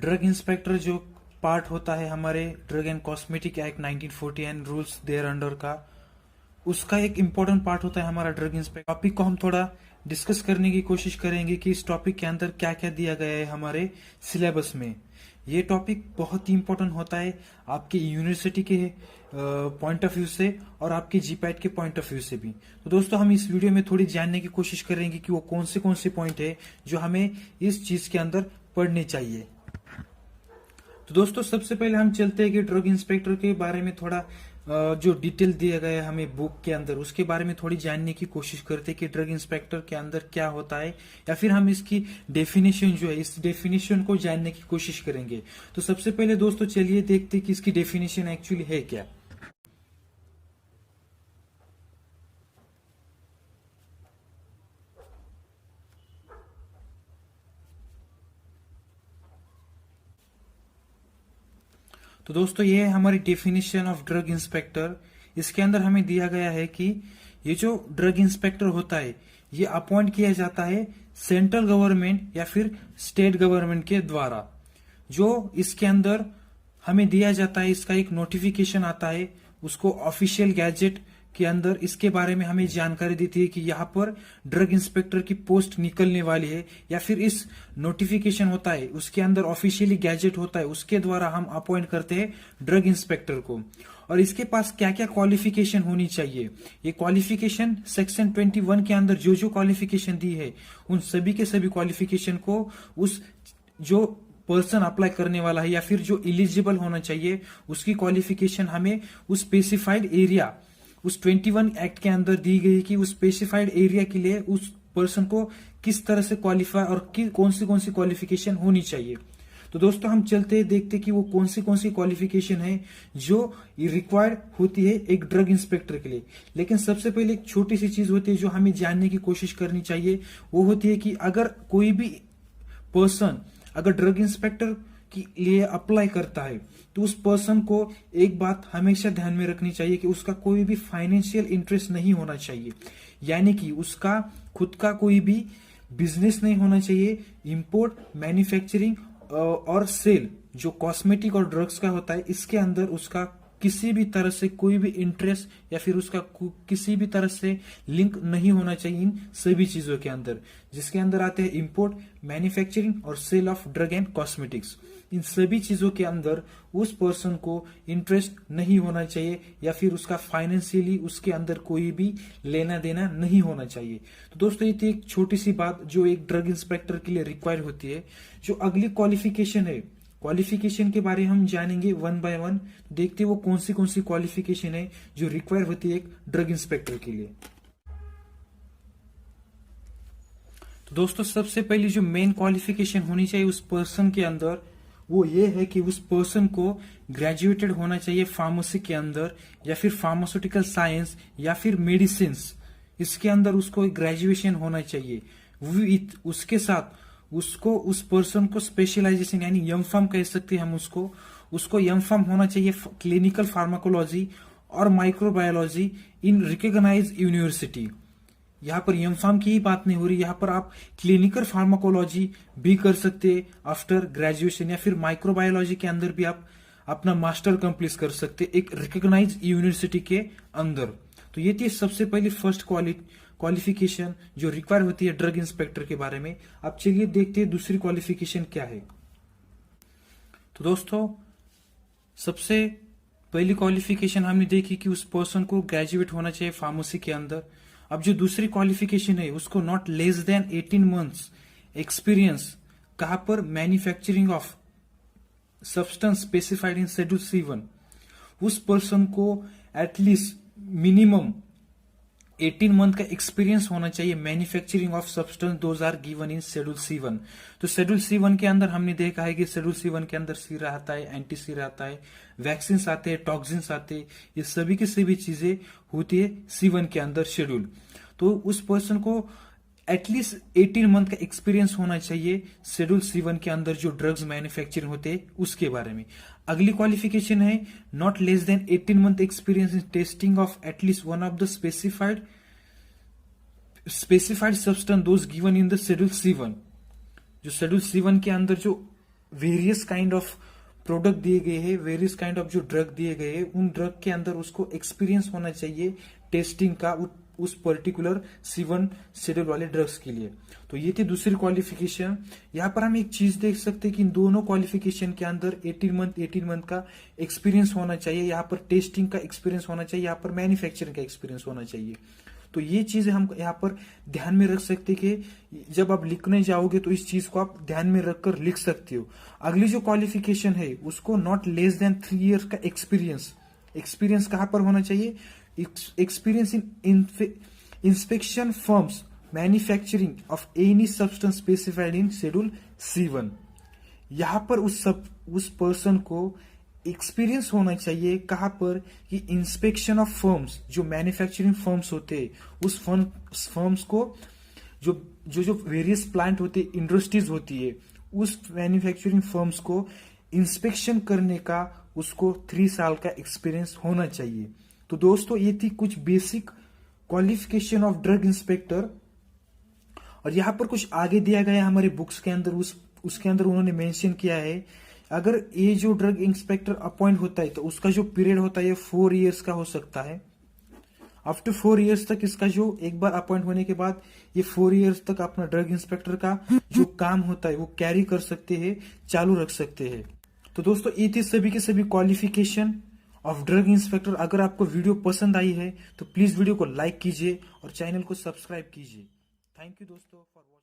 Drug inspector जो part होता है हमारे drug and cosmetic act 1940 and rules thereunder का, उसका एक इम्पोर्टेंट पार्ट होता है हमारा ड्रग इंस्पेक्टर। टॉपिक को हम थोड़ा डिस्कस करने की कोशिश करेंगे कि इस टॉपिक के अंदर क्या क्या दिया गया है हमारे सिलेबस में। ये टॉपिक बहुत ही इम्पोर्टेंट होता है आपके यूनिवर्सिटी के पॉइंट ऑफ व्यू से और आपके जीपैट के पॉइंट ऑफ व्यू से भी। तो दोस्तों हम इस वीडियो में थोड़ी जानने की कोशिश करेंगे कि वो कौन से पॉइंट है जो हमें इस चीज के अंदर पढ़ने चाहिए। तो दोस्तों सबसे पहले हम चलते हैं कि ड्रग इंस्पेक्टर के बारे में थोड़ा जो डिटेल दिया गया है हमें बुक के अंदर, उसके बारे में थोड़ी जानने की कोशिश करते हैं कि ड्रग इंस्पेक्टर के अंदर क्या होता है, या फिर हम इसकी डेफिनेशन जो है इस डेफिनेशन को जानने की कोशिश करेंगे। तो सबसे पहले दोस्तों चलिए देखते हैं कि इसकी डेफिनेशन एक्चुअली है क्या। तो दोस्तों ये है हमारी डेफिनेशन ऑफ ड्रग इंस्पेक्टर। इसके अंदर हमें दिया गया है कि ये जो ड्रग इंस्पेक्टर होता है ये अपॉइंट किया जाता है सेंट्रल गवर्नमेंट या फिर स्टेट गवर्नमेंट के द्वारा। जो इसके अंदर हमें दिया जाता है, इसका एक नोटिफिकेशन आता है, उसको ऑफिशियल गैजेट के अंदर इसके बारे में हमें जानकारी देती है कि यहाँ पर ड्रग इंस्पेक्टर की पोस्ट निकलने वाली है, या फिर इस नोटिफिकेशन होता है उसके अंदर ऑफिशियली गैजेट होता है, उसके द्वारा हम अपॉइंट करते हैं ड्रग इंस्पेक्टर को। और इसके पास क्या क्या क्वालिफिकेशन होनी चाहिए, ये क्वालिफिकेशन सेक्शन 21 के अंदर जो जो क्वालिफिकेशन दी है उन सभी के सभी क्वालिफिकेशन को उस जो पर्सन अप्लाई करने वाला है या फिर जो एलिजिबल होना चाहिए उसकी क्वालिफिकेशन हमें उस स्पेसिफाइड एरिया, उस 21 एक्ट के अंदर दी गई कि उस स्पेसिफाइड एरिया के लिए उस पर्सन को किस तरह से क्वालिफाई और कौन सी क्वालिफिकेशन होनी चाहिए। तो दोस्तों हम चलते हैं देखते कि वो कौन सी क्वालिफिकेशन है जो रिक्वायर्ड होती है एक ड्रग इंस्पेक्टर के लिए। लेकिन सबसे पहले एक छोटी सी चीज होती है जो हमें जानने की कोशिश करनी चाहिए, वो होती है कि अगर कोई भी पर्सन अगर ड्रग इंस्पेक्टर के लिए अप्लाई करता है तो उस पर्सन को एक बात हमेशा ध्यान में रखनी चाहिए कि उसका कोई भी फाइनेंशियल इंटरेस्ट नहीं होना चाहिए, यानी कि उसका खुद का कोई भी बिजनेस नहीं होना चाहिए। इंपोर्ट, मैन्युफैक्चरिंग और सेल जो कॉस्मेटिक और ड्रग्स का होता है इसके अंदर उसका किसी भी तरह से कोई भी इंटरेस्ट या फिर उसका किसी भी तरह से लिंक नहीं होना चाहिए इन सभी चीजों के अंदर, जिसके अंदर आते हैं इंपोर्ट, मैन्युफैक्चरिंग और sale of drug and cosmetics. इन सभी चीजों के अंदर उस पर्सन को इंटरेस्ट नहीं होना चाहिए या फिर उसका फाइनेंशियली उसके अंदर कोई भी लेना देना नहीं होना चाहिए। तो दोस्तों ये थी एक छोटी सी बात जो एक ड्रग इंस्पेक्टर के लिए रिक्वायर होती है। जो अगली क्वालिफिकेशन है, क्वालिफिकेशन के बारे में हम जानेंगे वन बाय वन। देखते वो कौन सी क्वालिफिकेशन है जो रिक्वायर होती है एक ड्रग इंस्पेक्टर के लिए। तो दोस्तों सबसे पहली जो मेन क्वालिफिकेशन होनी चाहिए उस पर्सन के अंदर वो ये है कि उस पर्सन को ग्रेजुएटेड होना चाहिए फार्मेसी के अंदर या फिर फार्मास्यूटिकल साइंस या फिर मेडिसिन, इसके अंदर उसको ग्रेजुएशन होना चाहिए। उसके साथ उसको उस पर्सन को स्पेशलाइजेशन यानी एमफार्म कह सकते हैं हम उसको एमफार्म होना चाहिए क्लिनिकल फार्माकोलॉजी और माइक्रोबायोलॉजी इन रिकॉग्नाइज यूनिवर्सिटी। यहाँ पर एमफार्म की ही बात नहीं हो रही, यहाँ पर आप क्लिनिकल फार्माकोलॉजी भी कर सकते हैं आफ्टर ग्रेजुएशन, या फिर माइक्रोबायोलॉजी के अंदर भी आप अपना मास्टर कंप्लीट कर सकते हैं एक रिकॉग्नाइज यूनिवर्सिटी के अंदर। तो ये थी सबसे पहली फर्स्ट क्वालिफिकेशन जो रिक्वायर होती है ड्रग इंस्पेक्टर के बारे में। अब चलिए देखते हैं दूसरी क्वालिफिकेशन क्या है। तो दोस्तों सबसे पहली क्वालिफिकेशन हमने देखी कि उस पर्सन को ग्रेजुएट होना चाहिए फार्मेसी के अंदर। अब जो दूसरी क्वालिफिकेशन है उसको not less than 18 months experience, कहां पर manufacturing of substance specified in schedule C1। उस पर्सन को एटलीस्ट मिनिमम 18 मंथ का एक्सपीरियंस होना चाहिए manufacturing of substance, those are given in schedule C1। तो शेड्यूल C1 के अंदर हमने देखा है कि शेड्यूल C1 के अंदर सी रहता है, एंटी सी रहता है, वैक्सीन आते हैं, टॉक्सिन्स आते हैं, ये सभी की सभी चीजें होती है C1 के अंदर शेड्यूल। तो उस पर्सन को एटलीस्ट 18 मंथ का एक्सपीरियंस होना चाहिए शेड्यूल C1 के अंदर जो ड्रग्स मैन्युफैक्चरिंग होते हैं उसके बारे में। अगली क्वालिफिकेशन है not less than 18 month experience in testing of at least one of the specified substance those given in the schedule C1। जो शेड्यूल C1 के अंदर जो वेरियस काइंड ऑफ प्रोडक्ट दिए गए हैं, वेरियस काइंड ऑफ जो ड्रग दिए गए हैं, उन ड्रग के अंदर उसको एक्सपीरियंस होना चाहिए टेस्टिंग का उस पर्टिकुलर C1 शेड्यूल वाले ड्रग्स के लिए। तो ये थी दूसरी क्वालिफिकेशन। यहाँ पर हम एक चीज देख सकते हैं कि इन दोनों क्वालिफिकेशन के अंदर 18 मंथ का एक्सपीरियंस होना चाहिए, यहाँ पर टेस्टिंग का एक्सपीरियंस होना चाहिए, यहाँ पर मैन्युफैक्चरिंग का एक्सपीरियंस होना चाहिए। तो ये चीजें हम यहाँ पर ध्यान में रख सकते कि जब आप लिखने जाओगे तो इस चीज को आप ध्यान में रखकर लिख सकते हो। अगली जो क्वालिफिकेशन है उसको नॉट लेस देन 3 ईयर्स का एक्सपीरियंस। एक्सपीरियंस कहां पर होना चाहिए? Experience in inspection firms manufacturing of any substance specified in schedule C1। यहां पर उस पर्सन को एक्सपीरियंस होना चाहिए कहां पर कि इंस्पेक्शन ऑफ फर्म्स, जो मैन्युफैक्चरिंग फर्म्स होते हैं उस फर्म्स को जो वेरियस प्लांट होते हैं, इंडस्ट्रीज होती है, उस मैन्युफैक्चरिंग फर्म्स को इंस्पेक्शन करने का उसको 3 साल का एक्सपीरियंस होना चाहिए। तो दोस्तों ये थी कुछ basic qualification of drug inspector. और यहां पर कुछ आगे दिया गया हमारे बुक्स के अंदर, उसके अंदर उन्होंने मेंशन किया है अगर ये जो ड्रग इंस्पेक्टर अपॉइंट होता है तो उसका जो पीरियड होता है 4 इयर्स का हो सकता है। आफ्टर 4 इयर्स तक इसका जो एक बार अपॉइंट होने के बाद ये 4 इयर्स तक अपना ड्रग इंस्पेक्टर का जो काम होता है वो कैरी कर सकते हैं, चालू रख सकते हैं। तो दोस्तों ये थी सभी के सभी क्वालिफिकेशन ऑफ ड्रग इंस्पेक्टर। अगर आपको वीडियो पसंद आई है तो प्लीज वीडियो को लाइक कीजिए और चैनल को सब्सक्राइब कीजिए। थैंक यू दोस्तों फॉर